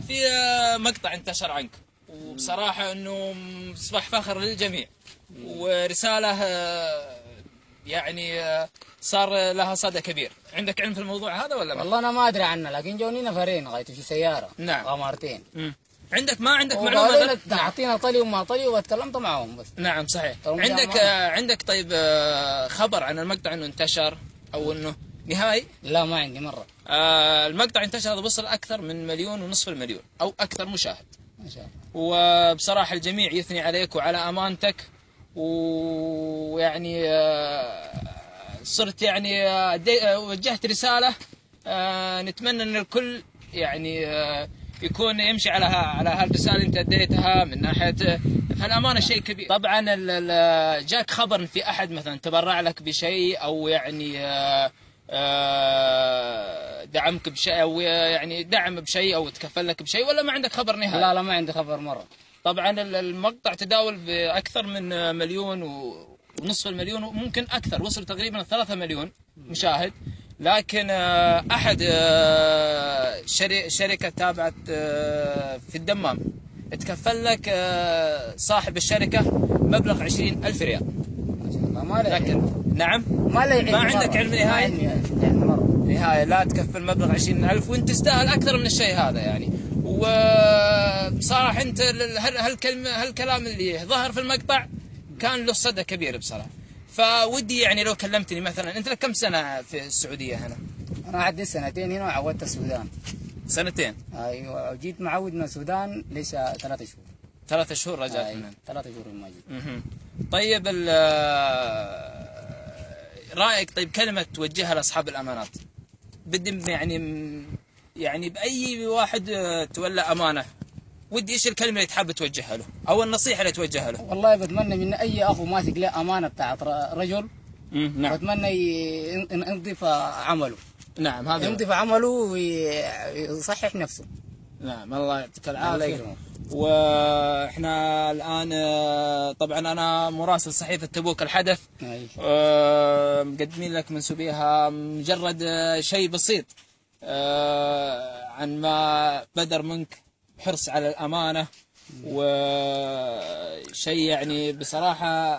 في مقطع انتشر عنك وبصراحة انه اصبح فخر للجميع ورسالة يعني صار لها صدى كبير. عندك علم في الموضوع هذا ولا ما؟ والله انا ما ادري عنه، لكن جوني نفرين غايته في سيارة. نعم. غمارتين. ما عندك معلومة؟ اعطينا طلي وما طلي واتكلمت معهم بس. نعم صحيح. عندك طيب خبر عن المقطع انه انتشر او انه نهائي؟ لا ما عندي مرة. المقطع انتشر وصل اكثر من 1.5 مليون او اكثر مشاهد. ما شاء الله. وبصراحة الجميع يثني عليك وعلى امانتك، ويعني صرت يعني وجهت رسالة نتمنى ان الكل يعني يكون يمشي على هالرسالة اللي انت اديتها من ناحية. فالامانة شيء كبير. طبعا جاك خبر ان في احد مثلا تبرع لك بشيء او يعني دعمك بشيء او يعني دعم بشيء او تكفل لك بشيء، ولا ما عندك خبر نهائي؟ لا ما عندي خبر مرة. طبعا المقطع تداول باكثر من 1.5 مليون وممكن اكثر، وصل تقريبا 3 مليون مشاهد. لكن احد شركة تابعت في الدمام تكفل لك صاحب الشركة مبلغ 20,000 ريال. ما شاء الله. ما لكن نعم ما عندك علم نهائي؟ نهاية لا تكفل مبلغ 20,000 وانت تستاهل اكثر من الشيء هذا يعني. وبصراحة انت هالكلام اللي ظهر في المقطع كان له صدى كبير بصراحة. فودي يعني لو كلمتني مثلا، انت لك كم سنة في السعودية هنا؟ انا عديت 2 سنين هنا وعودت السودان. 2 سنين؟ ايوه جيت معود من السودان ليش 3 شهور. 3 شهور رجعت هنا؟ 3 شهور ما جيت. طيب رأيك طيب كلمة توجهها لأصحاب الأمانات، بدي يعني بأي واحد تولى أمانة، ودي إيش الكلمة اللي تحب توجهها له أو النصيحة اللي توجهها له؟ والله بتمنى من أي أخو ماسك له أمانة بتاعت رجل. نعم. بتمنى ينظف عمله. نعم هذا ينظف عمله ويصحح نفسه. نعم الله يعطيك العافية. واحنا الان طبعا انا مراسل صحيفه تبوك الحدث، مقدمين لك منسوبيها مجرد شيء بسيط عن ما بدر منك حرص على الامانه، وشيء يعني بصراحه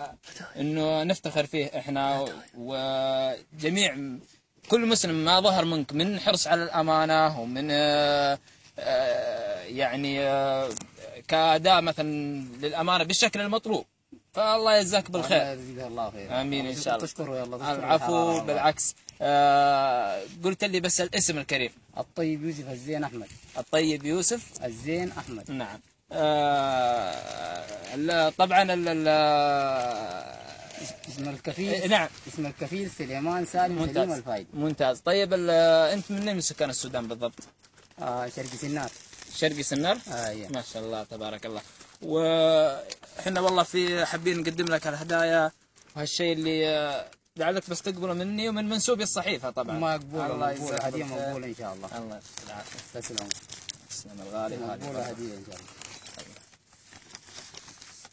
انه نفتخر فيه احنا وجميع كل مسلم ما ظهر منك من حرص على الامانه ومن يعني كأداء مثلا للأمانة بالشكل المطلوب. فالله يجزاك بالخير. الله يجزيه الله خير. آمين إن شاء الله. تشكره يلا. العفو بالعكس. قلت لي بس الاسم الكريم. الطيب يوسف الزين أحمد. الطيب يوسف الزين أحمد. نعم. طبعا اسم الكفيل. نعم. اسم الكفيل سليمان سالم سليم الفايد. ممتاز. طيب أنت من سكان السودان بالضبط؟ شرقي سنار. شرقي سنار؟ أيه. ما شاء الله تبارك الله. وإحنا والله حابين نقدم لك الهدايا وهالشيء اللي لعلك بس تقبله مني ومن منسوبي الصحيفة طبعا. مقبولة هدية مقبولة إن شاء الله. الله يعطيك العافية. تسلم. تسلم الغالي. مقبولة هدية إن شاء الله.